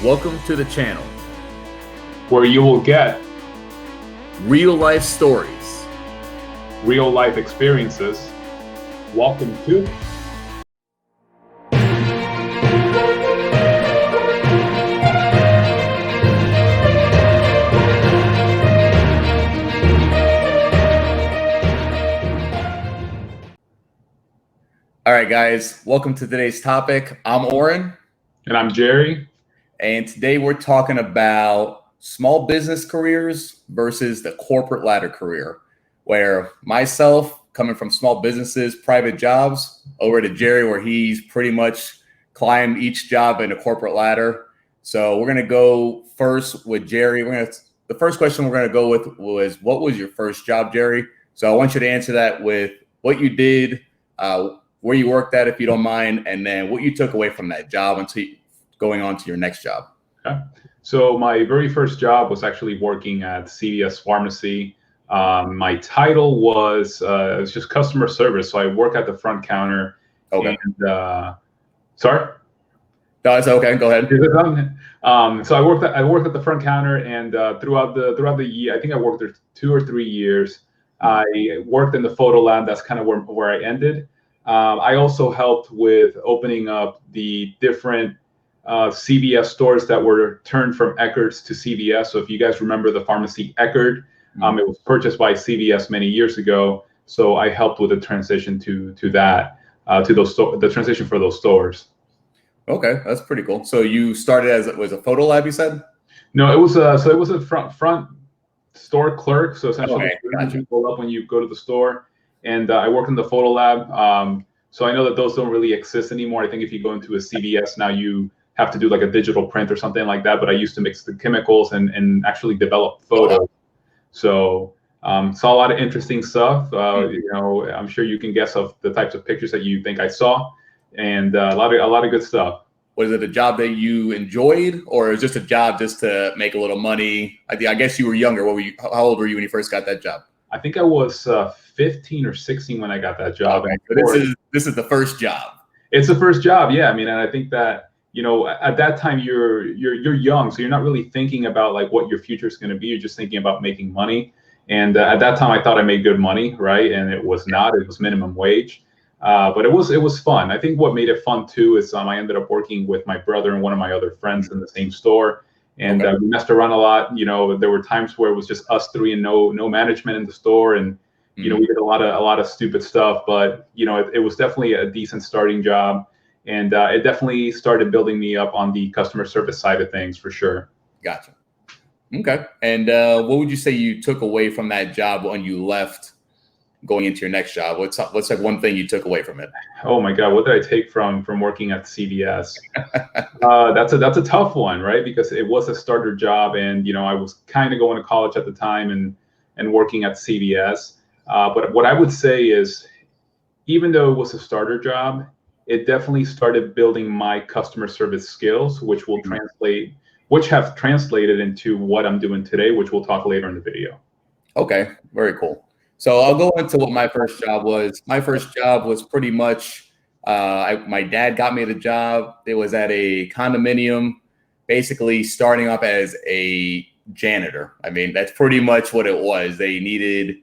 Welcome to the channel. Where you will get Real life stories. real life experiences. Welcome to All right, guys, welcome to today's topic. I'm Oren, and I'm Jerry. and today we're talking about small business careers versus the corporate ladder career, where myself, coming from small businesses, private jobs, over to Jerry, where he's pretty much climbed each job in a corporate ladder. So we're going to go first with Jerry. The first question we're going to go with was, what was your first job, Jerry? So I want you to answer that with what you did, where you worked at, if you don't mind, and then what you took away from that job until going on to your next job. Okay. So my very first job was actually working at CVS Pharmacy. My title was it was just customer service. So I work at the front counter. Okay. And sorry. No, it's okay. Go ahead. So I worked at the front counter, and throughout the year, I think I worked there 2 or 3 years. I worked in the photo lab. That's kind of where I ended. I also helped with opening up the different CVS stores that were turned from Eckerd's to CVS. So if you guys remember the pharmacy Eckerd, it was purchased by CVS many years ago. So I helped with the transition to that, the transition for those stores. Okay, that's pretty cool. So you started as it was a photo lab, you said? No, it was a front store clerk. So essentially, gotcha. you pull up when you go to the store. And I work in the photo lab. So I know that those don't really exist anymore. I think if you go into a CVS now, you have to do like a digital print or something like that. But I used to mix the chemicals and actually develop photos. Wow. So saw a lot of interesting stuff. You know, I'm sure you can guess of the types of pictures that you think I saw, and a lot of good stuff. Was it a job that you enjoyed, or was it just a job just to make a little money? I guess you were younger. What were you? How old were you when you first got that job? I think I was 15 or 16 when I got that job. Okay. So this is the first job. It's the first job, yeah. I mean, and I think that, you know, at that time you're young, so you're not really thinking about like what your future is going to be. You're just thinking about making money. And at that time, I thought I made good money, right? And it was not. It was minimum wage, but it was fun. I think what made it fun too is I ended up working with my brother and one of my other friends in the same store. And we messed around a lot. You know, there were times where it was just us three and no management in the store, and you know, we did a lot of stupid stuff. But you know, it was definitely a decent starting job, and it definitely started building me up on the customer service side of things for sure. Gotcha. Okay. And what would you say you took away from that job when you left, going into your next job? What's like one thing you took away from it? Oh my God, what did I take from working at CVS? That's a tough one, right? Because it was a starter job, and you know, I was kind of going to college at the time and working at CVS. But what I would say is, even though it was a starter job, it definitely started building my customer service skills, which have translated into what I'm doing today, which we'll talk later in the video. Okay, very cool. So I'll go into what my first job was. My first job was pretty much, my dad got me the job. It was at a condominium, basically starting off as a janitor. I mean, that's pretty much what it was. They needed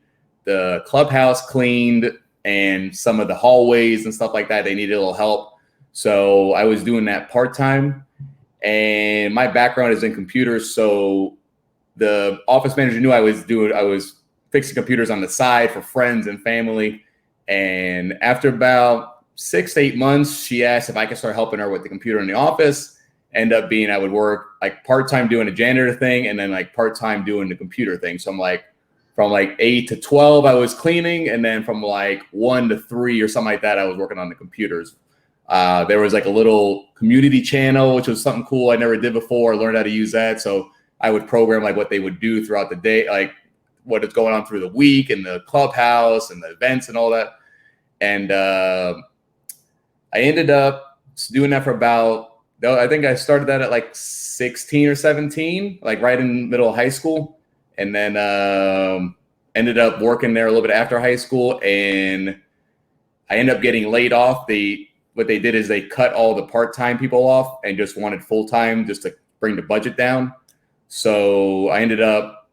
the clubhouse cleaned and some of the hallways and stuff like that. They needed a little help. So I was doing that part-time, and my background is in computers. So the office manager knew I was fixing computers on the side for friends and family. And after about 6 to 8 months, she asked if I could start helping her with the computer in the office. End up being, I would work like part-time doing a janitor thing, and then like part-time doing the computer thing. So I'm like, from like 8 to 12, I was cleaning. And then from like 1 to 3 or something like that, I was working on the computers. There was like a little community channel, which was something cool I never did before. I learned how to use that. So I would program like what they would do throughout the day, like what is going on through the week and the clubhouse and the events and all that. And I ended up doing that for about, I think I started that at like 16 or 17, like right in the middle of high school. And then ended up working there a little bit after high school, and I ended up getting laid off. What they did is they cut all the part-time people off and just wanted full-time, just to bring the budget down. So I ended up,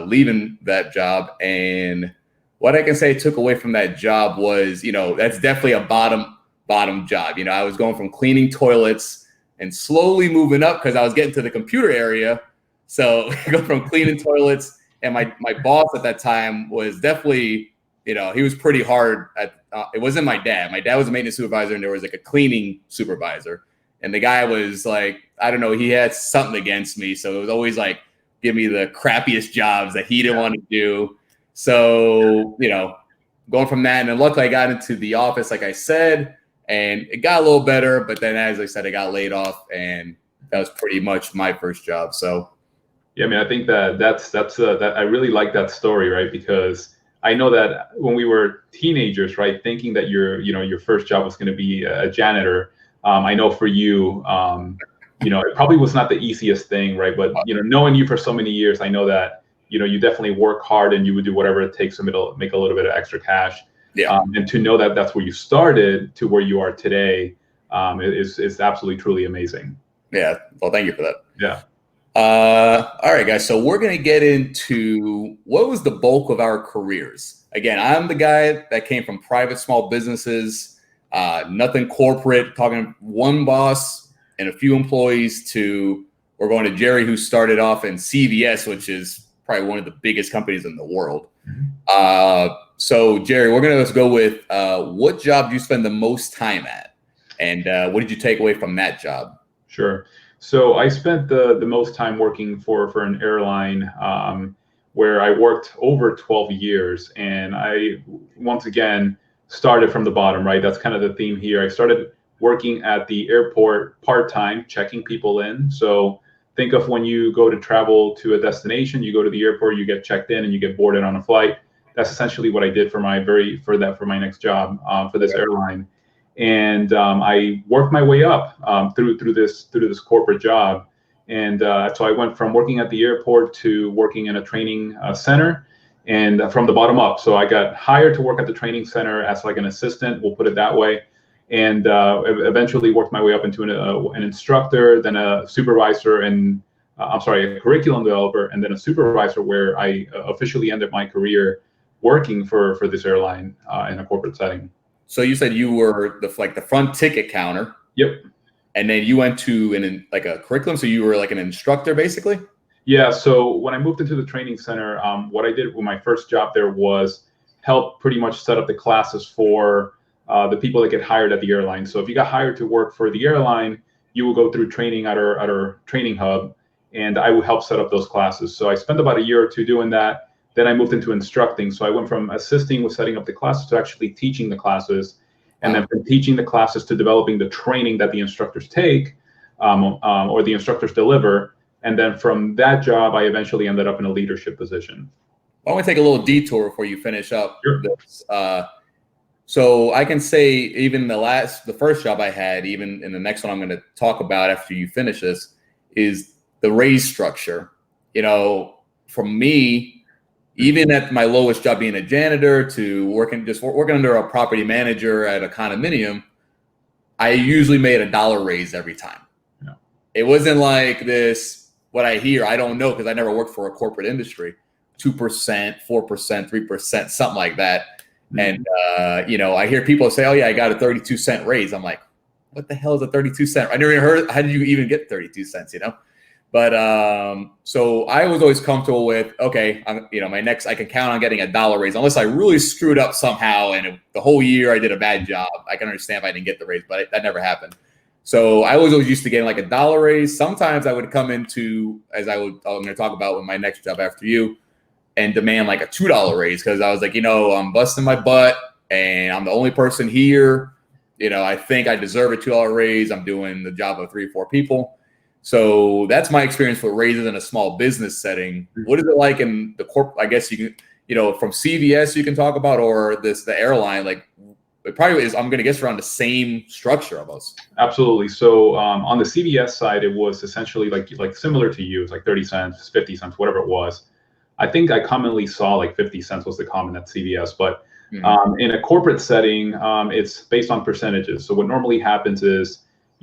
leaving that job. And what I can say took away from that job was, that's definitely a bottom job. I was going from cleaning toilets and slowly moving up because I was getting to the computer area. So go from cleaning toilets, and my boss at that time was definitely, he was pretty hard at. It wasn't my dad. My dad was a maintenance supervisor, and there was like a cleaning supervisor. And the guy was like, I don't know, he had something against me. So it was always like, give me the crappiest jobs that he didn't want to do. So, going from that, and then luckily I got into the office, like I said, and it got a little better. But then, as I said, I got laid off, and that was pretty much my first job. So, yeah, I mean, I think that's I really like that story, right? Because I know that when we were teenagers, right, thinking that your first job was going to be a janitor. I know for you, it probably was not the easiest thing, right? But knowing you for so many years, I know that you definitely work hard and you would do whatever it takes to make a little bit of extra cash. Yeah. And to know that that's where you started to where you are today is absolutely truly amazing. Yeah. Well, thank you for that. Yeah. All right, guys. So we're going to get into what was the bulk of our careers. Again, I'm the guy that came from private small businesses, nothing corporate, talking one boss and a few employees, to we're going to IJerry, who started off in CVS, which is probably one of the biggest companies in the world. Mm-hmm. So IJerry, we're going to go with what job do you spend the most time at? And what did you take away from that job? Sure. So I spent the most time working for an airline where I worked over 12 years. And I, once again, started from the bottom, right? That's kind of the theme here. I started working at the airport part-time, checking people in. So think of when you go to travel to a destination, you go to the airport, you get checked in and you get boarded on a flight. That's essentially what I did for my next job for this airline. And I worked my way up through this corporate job. And so I went from working at the airport to working in a training center, and from the bottom up. So I got hired to work at the training center as like an assistant, we'll put it that way. And eventually worked my way up into an instructor, then a supervisor, and a curriculum developer, and then a supervisor, where I officially ended my career working for this airline in a corporate setting. So you said you were the front ticket counter. Yep. And then you went to a curriculum. So you were like an instructor, basically? Yeah. So when I moved into the training center, what I did with my first job there was help pretty much set up the classes for the people that get hired at the airline. So if you got hired to work for the airline, you will go through training at our training hub, and I would help set up those classes. So I spent about a year or two doing that. Then I moved into instructing. So I went from assisting with setting up the classes to actually teaching the classes, and then from teaching the classes to developing the training that the instructors take or the instructors deliver. And then from that job, I eventually ended up in a leadership position. Why don't we take a little detour before you finish up? Sure. This? So I can say even the first job I had, even in the next one I'm going to talk about after you finish this, is the raise structure. For me, even at my lowest job, being a janitor, to working under a property manager at a condominium, I usually made $1 raise every time. Yeah. It wasn't like this, what I hear, I don't know, because I never worked for a corporate industry, 2%, 4%, 3%, something like that. Mm-hmm. And, I hear people say, oh yeah, I got a 32-cent raise. I'm like, what the hell is a 32 cent? I never even heard, how did you even get 32 cents, But so I was always comfortable with, okay, my next, I can count on getting $1 raise, unless I really screwed up somehow and the whole year I did a bad job. I can understand if I didn't get the raise, but that never happened. So I was always used to getting like $1 raise. Sometimes I would come into, I'm going to talk about with my next job after you, and demand like a $2 raise, because I was like, I'm busting my butt and I'm the only person here. I think I deserve a $2 raise. I'm doing the job of 3 or 4 people. So that's my experience with raises in a small business setting. What is it like in the corp? I guess you can, from CVS you can talk about, or the airline, like it probably is, I'm going to guess, around the same structure almost. Absolutely. So on the CVS side, it was essentially like similar to you. It's like 30 cents, 50 cents, whatever it was. I think I commonly saw like 50 cents was the common at CVS, but in a corporate setting, it's based on percentages. So what normally happens is,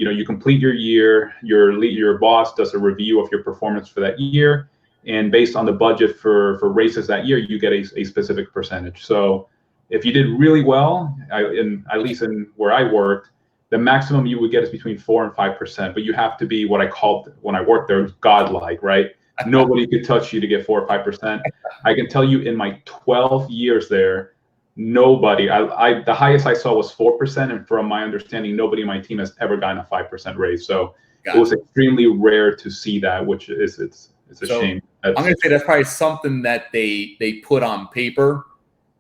you complete your year, your boss does a review of your performance for that year, and based on the budget for raises that year, you get a specific percentage. So if you did really well, at least in where I worked, the maximum you would get is between 4 and 5%, but you have to be what I called when I worked there godlike, right? Nobody could touch you to get 4 or 5%. I can tell you in my 12 years there, nobody, the highest I saw was 4%. And from my understanding, nobody on my team has ever gotten a 5% raise. So it was extremely rare to see that, which it's a shame. I'm going to say that's probably something that they put on paper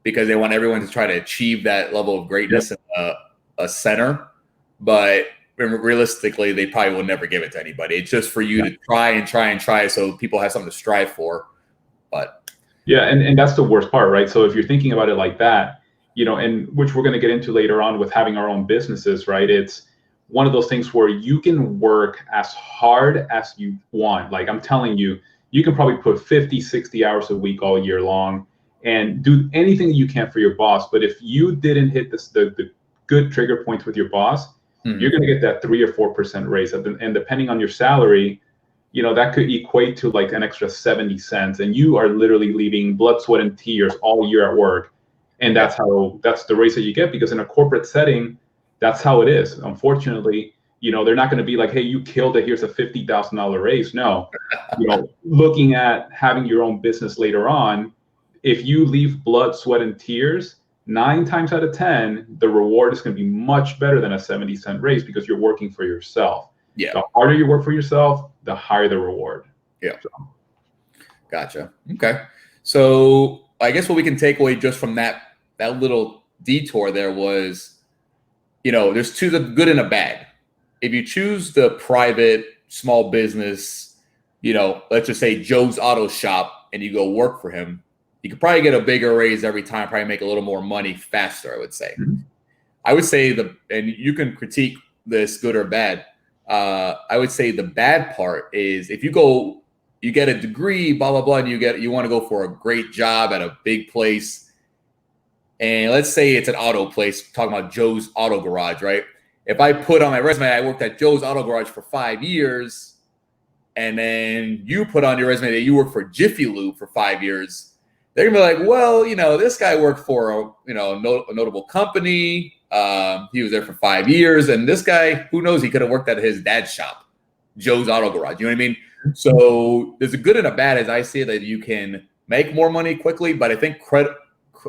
because they want everyone to try to achieve that level of greatness in a center. But realistically, they probably will never give it to anybody. It's just for you to try so people have something to strive for. But yeah, and that's the worst part, right? So if you're thinking about it like that, and which we're going to get into later on with having our own businesses, right? It's one of those things where you can work as hard as you want. Like I'm telling you, you can probably put 50, 60 hours a week all year long and do anything you can for your boss. But if you didn't hit the good trigger points with your boss, you're going to get that 3 or 4% raise. And depending on your salary, that could equate to like an extra 70 cents. And you are literally leaving blood, sweat, and tears all year at work. And that's the raise that you get, because in a corporate setting, that's how it is. Unfortunately, they're not going to be like, hey, you killed it, here's a $50,000 raise. No, looking at having your own business later on, if you leave blood, sweat, and tears, 9 times out of 10, the reward is going to be much better than a 70-cent raise because you're working for yourself. Yeah. The harder you work for yourself, the higher the reward. Yeah. So. Gotcha. Okay. So I guess what we can take away just from that little detour there was, there's two, the good and a bad. If you choose the private small business, let's just say Joe's Auto Shop, and you go work for him, you could probably get a bigger raise every time, probably make a little more money faster, I would say. Mm-hmm. I would say and you can critique this good or bad. I would say the bad part is if you get a degree, blah, blah, blah, and you want to go for a great job at a big place. And let's say it's an auto place, talking about Joe's Auto Garage, right? If I put on my resume, I worked at Joe's Auto Garage for 5 years, and then you put on your resume that you worked for Jiffy Lube for 5 years, they're gonna be like, well, this guy worked for a notable company. He was there for 5 years, and this guy, who knows, he could have worked at his dad's shop, Joe's Auto Garage. You know what I mean? So there's a good and a bad, as I see it, that you can make more money quickly, but I think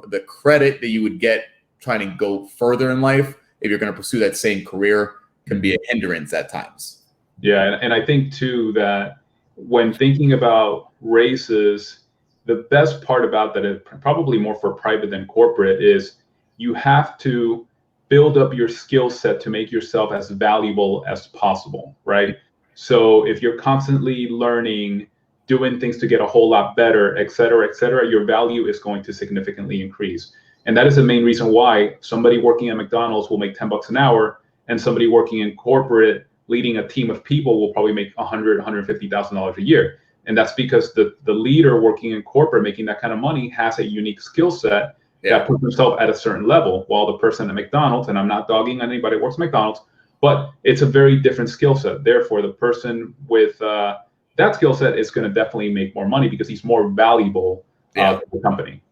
the credit that you would get trying to go further in life, if you're going to pursue that same career, can be a hindrance at times. Yeah, and I think too that when thinking about raises, the best part about that, is probably more for private than corporate, is you have to build up your skill set to make yourself as valuable as possible, right? So if you're constantly learning, doing things to get a whole lot better, et cetera, your value is going to significantly increase. And that is the main reason why somebody working at McDonald's will make $10 an hour, and somebody working in corporate leading a team of people will probably make $100,000, $150,000 a year. And that's because the leader working in corporate making that kind of money has a unique skill set that puts himself at a certain level, while the person at McDonald's, and I'm not dogging anybody who works at McDonald's, but it's a very different skill set. Therefore, the person with that skill set is going to definitely make more money because he's more valuable to the company.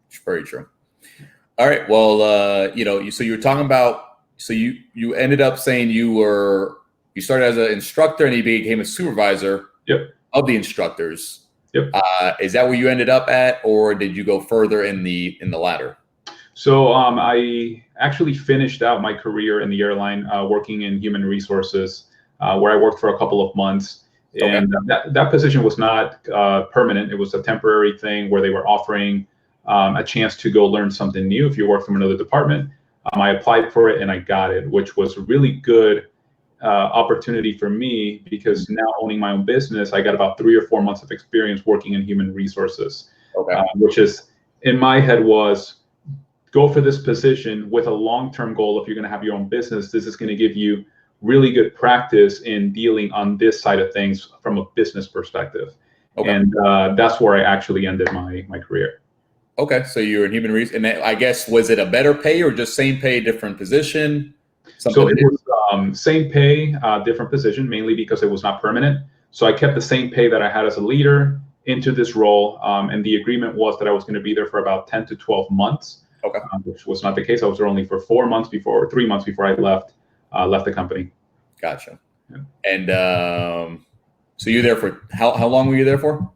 It's very true. All right. Well, so you were talking about, so you ended up saying you started as an instructor and you became a supervisor of the instructors. Yep. Is that where you ended up at, or did you go further in the ladder? So I actually finished out my career in the airline, working in human resources, where I worked for a couple of months. Okay. And that position was not permanent. It was a temporary thing where they were offering a chance to go learn something new if you work from another department. I applied for it and I got it, which was a really good opportunity for me, because now owning my own business, I got about 3 or 4 months of experience working in human resources, which is, in my head, was go for this position with a long-term goal. If you're going to have your own business, this is going to give you really good practice in dealing on this side of things from a business perspective. Okay. And that's where I actually ended my career. Okay, so you were in human resources, and I guess, was it a better pay or just same pay, different position? So it was Same pay, different position, mainly because it was not permanent. So I kept the same pay that I had as a leader into this role. And the agreement was that I was going to be there for about 10 to 12 months, Okay. Which was not the case. I was there only for 3 months before I left the company. Gotcha. Yeah. And so you there for how long were you there for?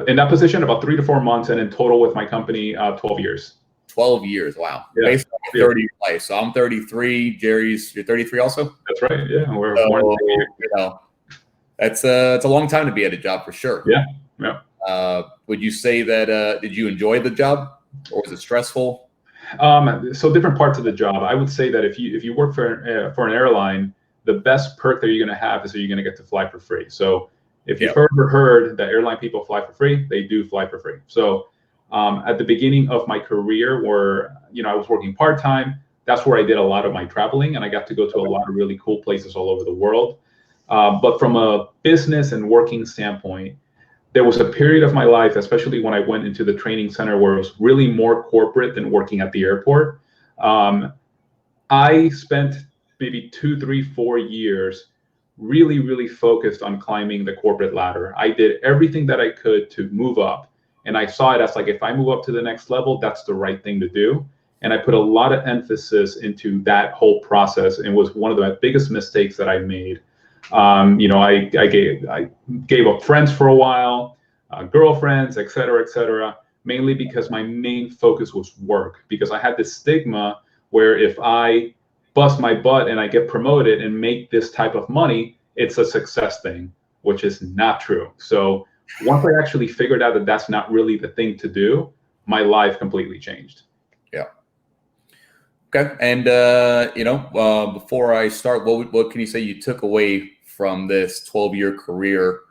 In that position, about 3 to 4 months, and in total with my company, 12 years. 12 years. Wow. Yeah. Basically 30 year life. So I'm 33. You're 33 also? That's right. Yeah. We're So, you know, it's a long time to be at a job for sure. Yeah. Yeah. Would you say that did you enjoy the job, or was it stressful? So different parts of the job. I would say that if you work for an airline, the best perk that you're going to have is that you're going to get to fly for free. So if you've ever heard that airline people fly for free, they do fly for free. So at the beginning of my career, where I was working part-time, that's where I did a lot of my traveling, and I got to go to a lot of really cool places all over the world. But from a business and working standpoint, there was a period of my life, especially when I went into the training center, where it was really more corporate than working at the airport. I spent maybe 2, 3, 4 years really, really focused on climbing the corporate ladder. I did everything that I could to move up. And I saw it as like, if I move up to the next level, that's the right thing to do. And I put a lot of emphasis into that whole process, and was one of the biggest mistakes that I made. I gave up friends for a while, girlfriends, et cetera, mainly because my main focus was work. Because I had this stigma where if I bust my butt and I get promoted and make this type of money, it's a success thing, which is not true. So once I actually figured out that that's not really the thing to do, my life completely changed. Yeah. Okay. And before I start, what can you say you took away from this 12-year career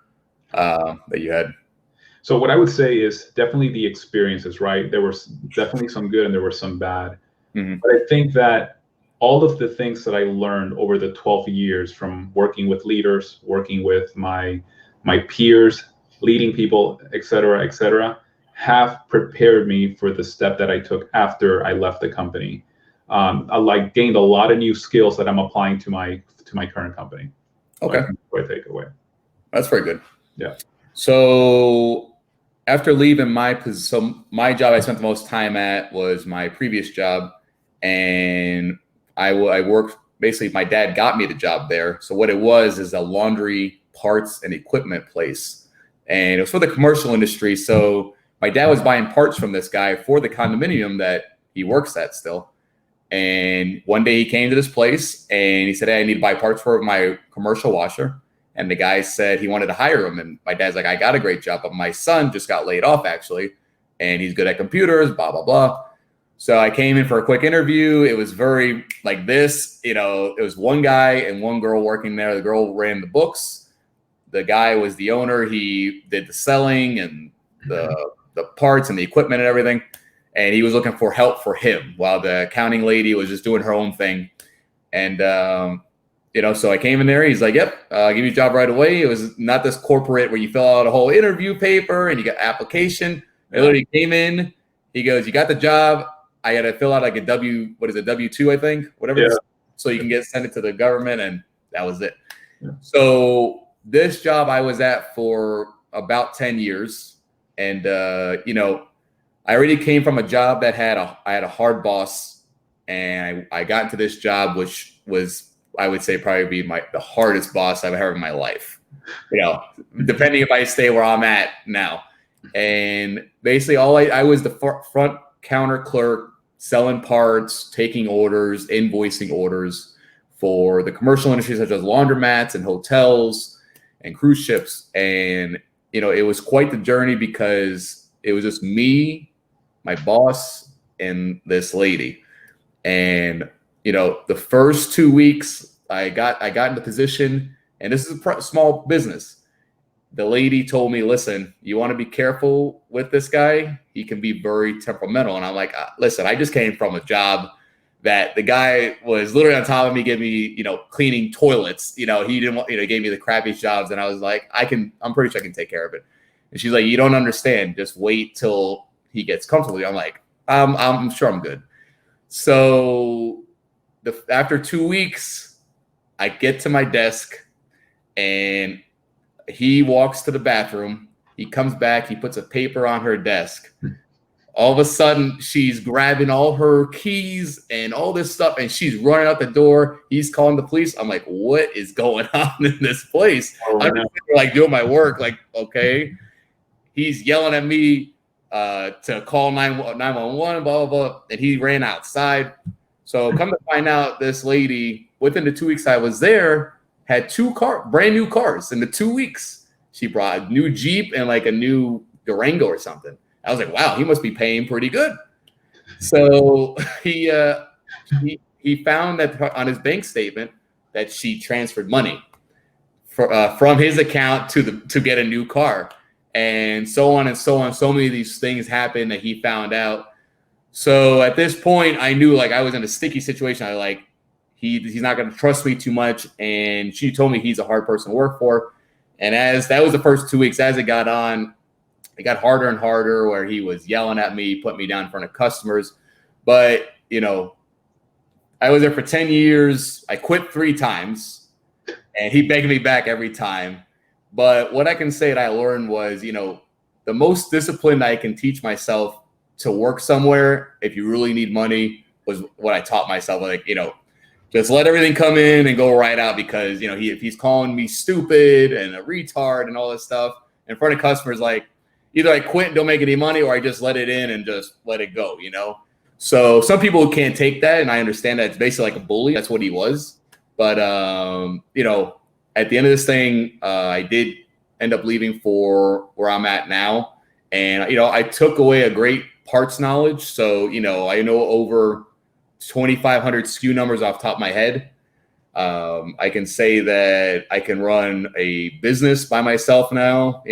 that you had? So what I would say is definitely the experiences, right? There was definitely some good and there were some bad. Mm-hmm. But I think that all of the things that I learned over the 12 years, from working with leaders, working with my peers, leading people, et cetera, have prepared me for the step that I took after I left the company. I gained a lot of new skills that I'm applying to my current company. Okay. That's what I take away. That's very good. Yeah. So after leaving my job I spent the most time at was my previous job, and I worked, basically my dad got me the job there. So what it was is a laundry parts and equipment place, and it was for the commercial industry. So my dad was buying parts from this guy for the condominium that he works at still. And one day he came to this place and he said, "Hey, I need to buy parts for my commercial washer." And the guy said he wanted to hire him. And my dad's like, "I got a great job, but my son just got laid off actually, and he's good at computers, blah, blah, blah." So I came in for a quick interview. It was very like this, it was one guy and one girl working there. The girl ran the books. The guy was the owner. He did the selling and the parts and the equipment and everything. And he was looking for help for him, while the accounting lady was just doing her own thing. And, so I came in there. He's like, "Yep, I'll give you a job right away." It was not this corporate where you fill out a whole interview paper and you got application. I literally came in. He goes, "You got the job. I got to fill out like a W2, I think, whatever. Yeah. So you can send it to the government." And that was it. Yeah. So this job I was at for about 10 years. And, I already came from a job that I had a hard boss, and I got into this job, which was, I would say, probably be the hardest boss I've ever had in my life, depending if I stay where I'm at now. And basically I was the front counter clerk, selling parts, taking orders, invoicing orders for the commercial industry, such as laundromats and hotels and cruise ships. And, it was quite the journey, because it was just me, my boss, and this lady. And, the first 2 weeks I got into position, and this is a small business. The lady told me, "Listen, you want to be careful with this guy. He can be very temperamental." And I'm like, "Listen, I just came from a job that the guy was literally on top of me, giving me, cleaning toilets. He didn't want, gave me the crappiest jobs." And I was like, I'm pretty sure I can take care of it. And she's like, "You don't understand. Just wait till he gets comfortable." I'm like, I'm sure I'm good. So after 2 weeks, I get to my desk and he walks to the bathroom. He comes back. He puts a paper on her desk. All of a sudden, she's grabbing all her keys and all this stuff, and she's running out the door. He's calling the police. I'm like, what is going on in this place? I'm just like doing my work. Like, okay. He's yelling at me to call 911, blah, blah, blah. And he ran outside. So come to find out, this lady, within the 2 weeks I was there, had brand new cars. In the 2 weeks, she brought a new Jeep and like a new Durango or something. I was like, wow, he must be paying pretty good. So he found that on his bank statement that she transferred money from his account to get a new car, and so on and so on. So many of these things happened that he found out. So at this point, I knew like I was in a sticky situation. I like he's not going to trust me too much, and she told me he's a hard person to work for. And as that was the first 2 weeks, as it got on, it got harder and harder, where he was yelling at me, put me down in front of customers. But, I was there for 10 years. I quit 3 times, and he begged me back every time. But what I can say that I learned was, the most discipline I can teach myself to work somewhere, if you really need money, was what I taught myself. Like, just let everything come in and go right out, because, if he's calling me stupid and a retard and all this stuff in front of customers, like, either I quit and don't make any money, or I just let it in and just let it go, So some people can't take that, and I understand that. It's basically like a bully. That's what he was. But, at the end of this thing, I did end up leaving for where I'm at now. And, I took away a great parts knowledge. So, I know over 2,500 SKU numbers off the top of my head. I can say that I can run a business by myself now,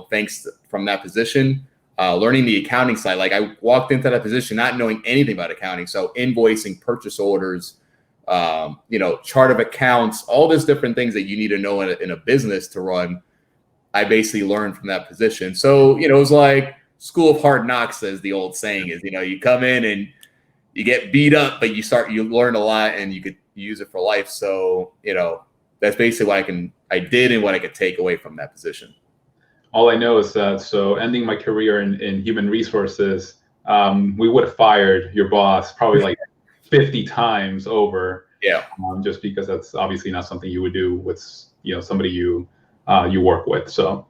thanks from that position, learning the accounting side. Like, I walked into that position not knowing anything about accounting. So invoicing, purchase orders, chart of accounts, all these different things that you need to know in a business to run. I basically learned from that position. So, it was like school of hard knocks, as the old saying is. You come in and you get beat up, but you learn a lot, and you could use it for life. So, that's basically what I did and what I could take away from that position. All I know is that, so ending my career in human resources, we would have fired your boss probably like 50 times over. Yeah. Just because that's obviously not something you would do with, somebody you work with. So.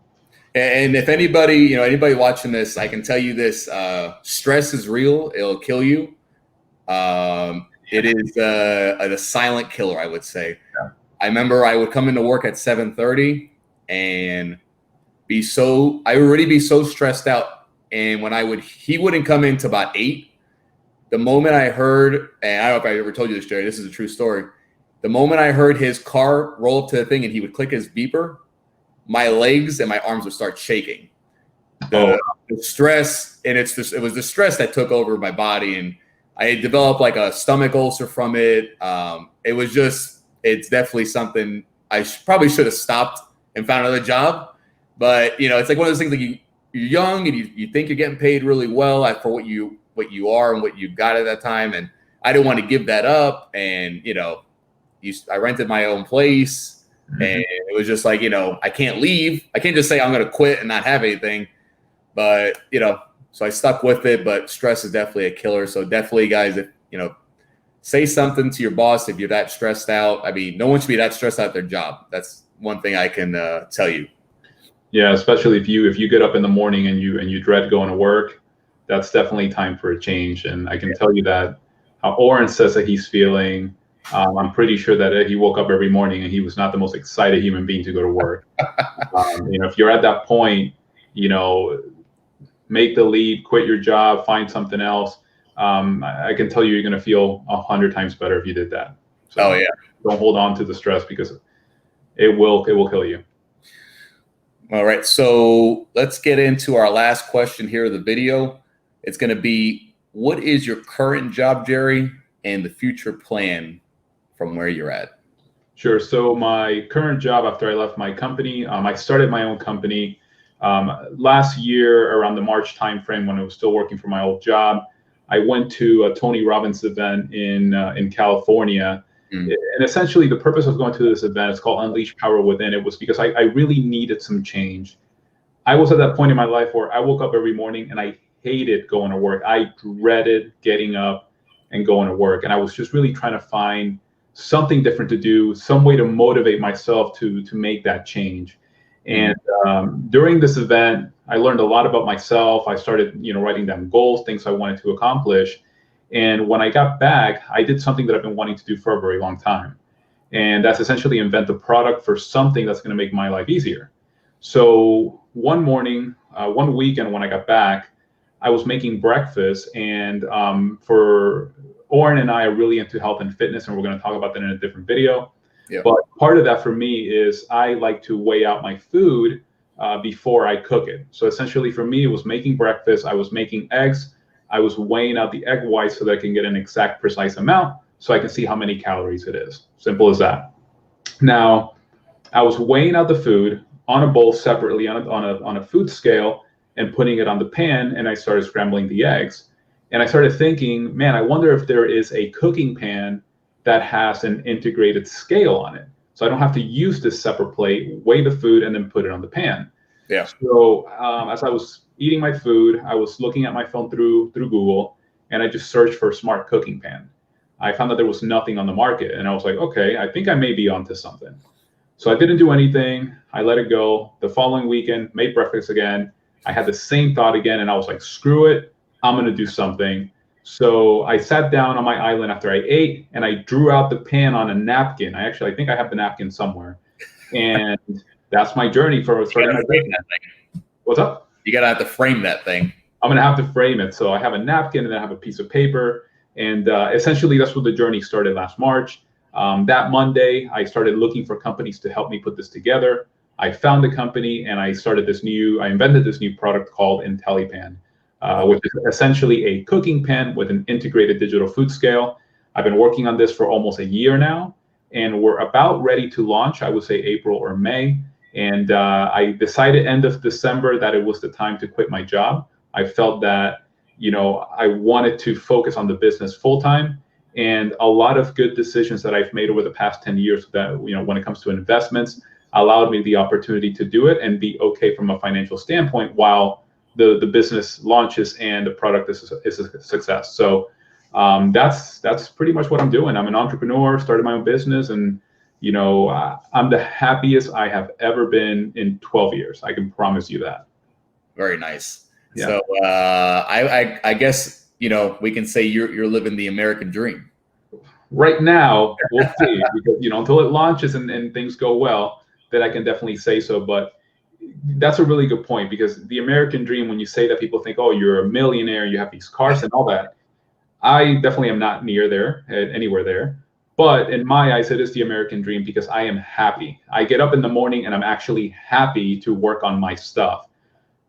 And if anybody watching this, I can tell you this: stress is real. It'll kill you. It is a silent killer, I would say. Yeah. I remember I would come into work at 7:30 and I would already be so stressed out. And when he wouldn't come in till about 8. The moment I heard, and I don't know if I ever told you this, Jerry, this is a true story. The moment I heard his car roll up to the thing and he would click his beeper, my legs and my arms would start shaking. The stress, and it was the stress that took over my body, and I had developed like a stomach ulcer from it. It's definitely something I probably should have stopped and found another job. But, it's like one of those things that you're young and you think you're getting paid really well for what you are and what you got at that time. And I didn't want to give that up. And, I rented my own place, and it was just like, I can't leave. I can't just say I'm going to quit and not have anything. But, so I stuck with it. But stress is definitely a killer. So definitely, guys, if, say something to your boss if you're that stressed out. I mean, no one should be that stressed out at their job. That's one thing I can tell you. Yeah, especially if you get up in the morning and you dread going to work, that's definitely time for a change. And I can tell you that how Oren says that he's feeling, I'm pretty sure that he woke up every morning and he was not the most excited human being to go to work. If you're at that point, make the leap, quit your job, find something else. I can tell you're going to feel 100 times better if you did that. So don't hold on to the stress, because it will kill you. All right, so let's get into our last question here of the video. It's going to be, what is your current job, Jerry, and the future plan from where you're at? Sure. So my current job, after I left my company, I started my own company last year around the March timeframe, when I was still working for my old job. I went to a Tony Robbins event in California, And essentially the purpose of going to this event, it's called Unleash Power Within. It was because I really needed some change. I was at that point in my life where I woke up every morning and I hated going to work. I dreaded getting up and going to work. And I was just really trying to find something different to do, some way to motivate myself to make that change. And during this event, I learned a lot about myself. I started, writing down goals, things I wanted to accomplish. And when I got back, I did something that I've been wanting to do for a very long time. And that's essentially invent a product for something that's going to make my life easier. So one morning, one weekend when I got back, I was making breakfast, and for Oren and I are really into health and fitness, and we're going to talk about that in a different video. Yeah. But part of that for me is I like to weigh out my food before I cook it. So essentially for me, it was making breakfast. I was making eggs. I was weighing out the egg whites so that I can get an exact precise amount so I can see how many calories it is. Simple as that. Now, I was weighing out the food on a bowl separately on a food scale and putting it on the pan, and I started scrambling the eggs. And I started thinking, man, I wonder if there is a cooking pan that has an integrated scale on it. So I don't have to use this separate plate, weigh the food, and then put it on the pan. Yeah. So as I was eating my food, I was looking at my phone through Google, and I just searched for smart cooking pan. I found that there was nothing on the market, and I was like, okay, I think I may be onto something. So I didn't do anything. I let it go. The following weekend, made breakfast again. I had the same thought again, and I was like, screw it. I'm going to do something. So I sat down on my island after I ate, and I drew out the pan on a napkin. I think I have the napkin somewhere. And that's my journey for starting my business. What's up? You got to have to frame that thing. I'm going to have to frame it. So I have a napkin, and then I have a piece of paper. And essentially, that's where the journey started last March. That Monday, I started looking for companies to help me put this together. I found the company, and I invented this new product called IntelliPan, which is essentially a cooking pan with an integrated digital food scale. I've been working on this for almost a year now, and we're about ready to launch, I would say April or May. And I decided end of December that it was the time to quit my job. I felt that, I wanted to focus on the business full time. And a lot of good decisions that I've made over the past 10 years that, when it comes to investments, allowed me the opportunity to do it and be okay from a financial standpoint while the business launches and the product is a success. So that's pretty much what I'm doing. I'm an entrepreneur, started my own business, and I'm the happiest I have ever been in 12 years. I can promise you that. Very nice. Yeah. So I guess we can say you're living the American dream. Right now, we'll see, because until it launches and things go well, then I can definitely say so. But that's a really good point, because the American dream, when you say that, people think, oh, you're a millionaire, you have these cars and all that. I definitely am not anywhere there. But in my eyes, it is the American dream because I am happy. I get up in the morning and I'm actually happy to work on my stuff,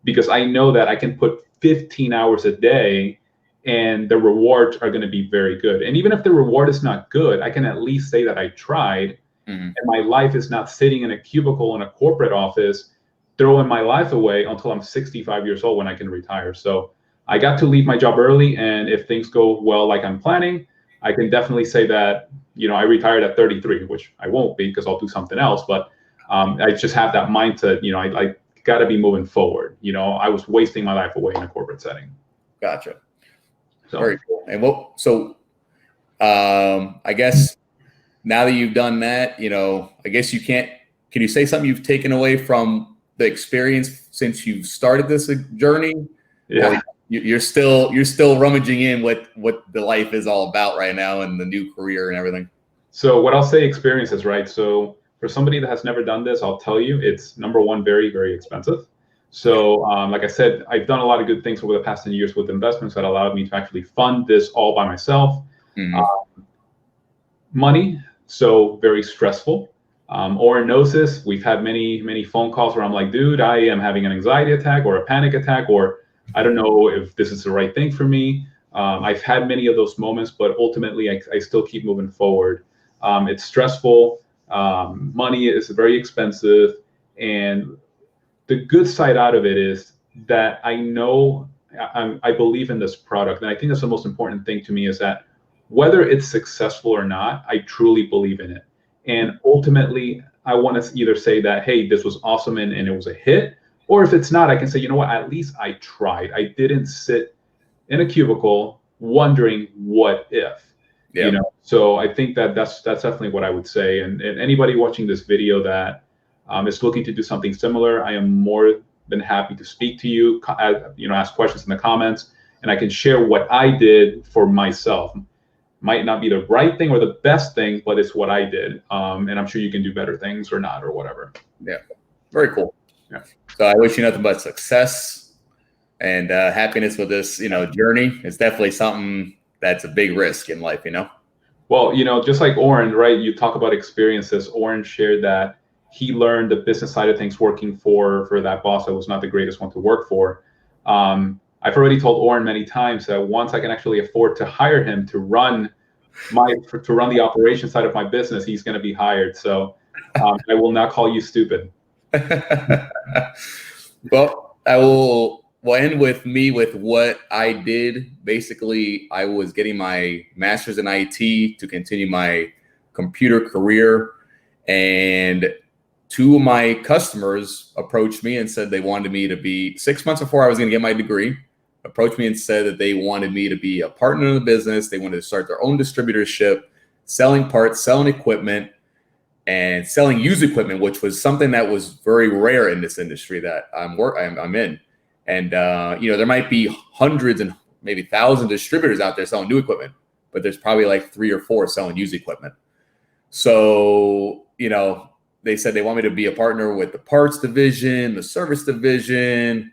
because I know that I can put 15 hours a day and the rewards are going to be very good. And even if the reward is not good, I can at least say that I tried. And my life is not sitting in a cubicle in a corporate office, throwing my life away until I'm 65 years old when I can retire. So I got to leave my job early. And if things go well, like I'm planning, I can definitely say that, I retired at 33, which I won't be because I'll do something else. But I just have that mindset, I got to be moving forward. I was wasting my life away in a corporate setting. Gotcha. So. Very cool. And I guess now that you've done that, I guess can you say something you've taken away from the experience since you've started this journey? Yeah. Or you're still rummaging in what the life is all about right now and the new career and everything? So what I'll say, experiences, right? So for somebody that has never done this, I'll tell you, it's number one, very, very expensive. So like I said, I've done a lot of good things over the past 10 years with investments that allowed me to actually fund this all by myself. Money, so very stressful. Oren knows this. We've had many phone calls where I'm like, dude, I am having an anxiety attack or a panic attack, or I don't know if this is the right thing for me. I've had many of those moments, but ultimately I still keep moving forward. It's stressful. Money is very expensive. And the good side out of it is that I know I believe in this product. And I think that's the most important thing to me, is that whether it's successful or not, I truly believe in it. And ultimately, I want to either say that, hey, this was awesome and it was a hit, or if it's not, I can say, you know what, at least I tried. I didn't sit in a cubicle wondering what if, you know. So I think that that's definitely what I would say. And anybody watching this video that is looking to do something similar, I am more than happy to speak to you, you know, ask questions in the comments, and I can share what I did for myself. Might not be the right thing or the best thing, but it's what I did. And I'm sure you can do better things or not or whatever. Yeah, very cool. Yeah. So I wish you nothing but success and happiness with this, you know, journey. It's definitely something that's a big risk in life, you know. Well, you know, just like Oren, right? You talk about experiences. Oren shared that he learned the business side of things working for that boss that was not the greatest one to work for. I've already told Oren many times that once I can actually afford to hire him to run the operation side of my business, he's going to be hired. So I will not call you stupid. Well, we'll end with me with what I did. Basically, I was getting my master's in IT to continue my computer career, and two of my customers approached me and said they wanted me to be 6 months before I was going to get my degree. Approached me and said that they wanted me to be a partner in the business. They wanted to start their own distributorship, selling parts, selling equipment, and selling used equipment, which was something that was very rare in this industry that I'm in. And you know, there might be hundreds and maybe thousands of distributors out there selling new equipment, but there's probably like 3 or 4 selling used equipment. So, you know, they said they want me to be a partner with the parts division, the service division,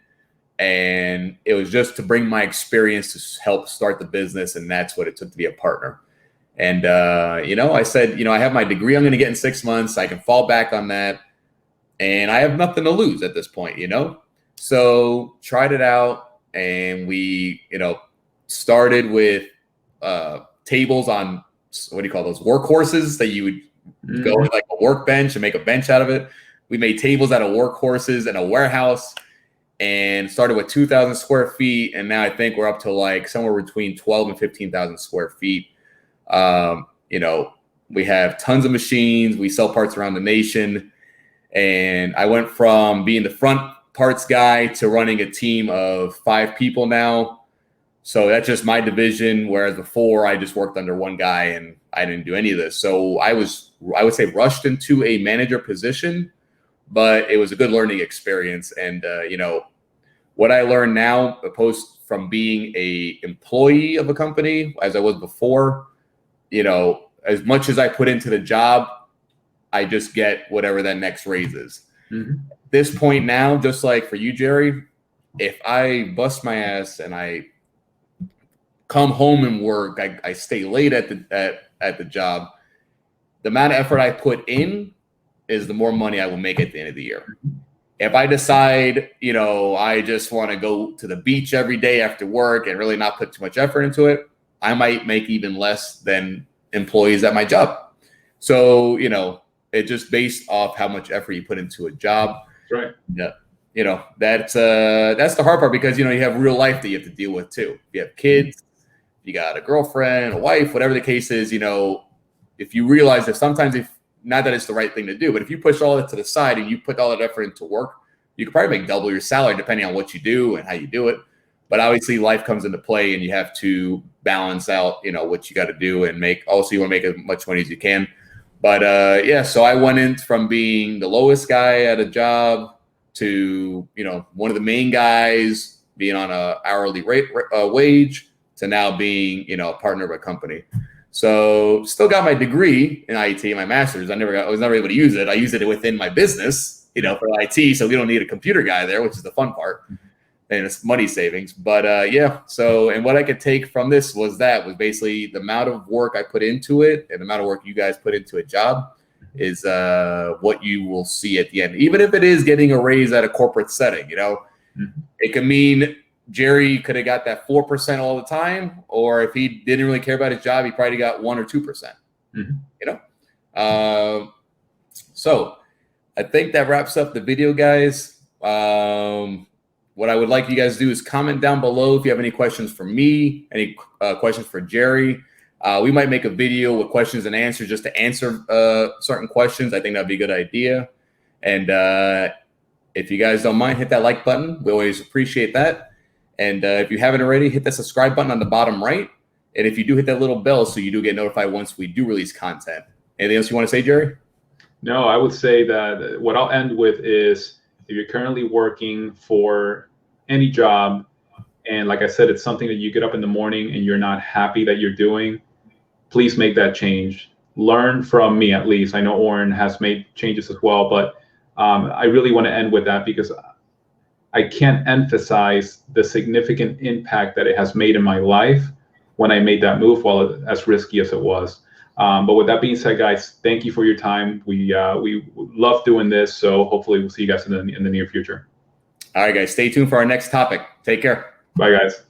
and it was just to bring my experience to help start the business, and that's what it took to be a partner. And you know, I said, you know, I have my degree I'm going to get in 6 months. I can fall back on that, and I have nothing to lose at this point, you know. So tried it out, and we, you know, started with tables on, what do you call those, workhorses that you would go with, like a workbench and make a bench out of it. We made tables out of workhorses in a warehouse, and started with 2,000 square feet, and now I think we're up to like somewhere between 12 and 15,000 square feet. You know, we have tons of machines. We sell parts around the nation, and I went from being the front parts guy to running a team of 5 people now. So that's just my division, whereas before I just worked under one guy and I didn't do any of this. So I would say, rushed into a manager position, but it was a good learning experience. And you know, what I learned now, opposed from being a employee of a company as I was before, you know, as much as I put into the job, I just get whatever that next raise is. At this point now, just like for you, Jerry, if I bust my ass and I come home and work, I stay late at the job, the amount of effort I put in is the more money I will make at the end of the year. If I decide, you know, I just want to go to the beach every day after work and really not put too much effort into it, I might make even less than employees at my job. So, you know, it just based off how much effort you put into a job. Right. Yeah. You know, that's the hard part, because, you know, you have real life that you have to deal with too. You have kids, you got a girlfriend, a wife, whatever the case is, you know, if you realize that sometimes, if not that it's the right thing to do, but if you push all that to the side and you put all that effort into work, you could probably make double your salary depending on what you do and how you do it. But obviously life comes into play and you have to balance out, you know, what you got to do and make. Also, you want to make as much money as you can. But yeah, so I went in from being the lowest guy at a job to, you know, one of the main guys, being on a hourly rate wage, to now being, you know, a partner of a company. So still got my degree in IT, my master's. I was never able to use it. I used it within my business, you know, for IT. So we don't need a computer guy there, which is the fun part. And it's money savings. But yeah, so, and what I could take from this was basically the amount of work I put into it and the amount of work you guys put into a job is what you will see at the end. Even if it is getting a raise at a corporate setting, you know, it can mean Jerry could have got that 4% all the time, or if he didn't really care about his job, he probably got 1 or 2%. You know, so I think that wraps up the video, guys. What I would like you guys to do is comment down below if you have any questions for me, any questions for Jerry. We might make a video with questions and answers just to answer certain questions. I think that'd be a good idea. And if you guys don't mind, hit that like button. We always appreciate that. And if you haven't already, hit that subscribe button on the bottom right. And if you do, hit that little bell so you do get notified once we do release content. Anything else you want to say, Jerry? No, I would say that what I'll end with is, if you're currently working for any job, and like I said, it's something that you get up in the morning and you're not happy that you're doing, please make that change. Learn from me, at least. I know Oren has made changes as well, but I really want to end with that because I can't emphasize the significant impact that it has made in my life when I made that move, while as risky as it was. But with that being said, guys, thank you for your time. We love doing this, so hopefully we'll see you guys in the near future. All right, guys, stay tuned for our next topic. Take care. Bye, guys.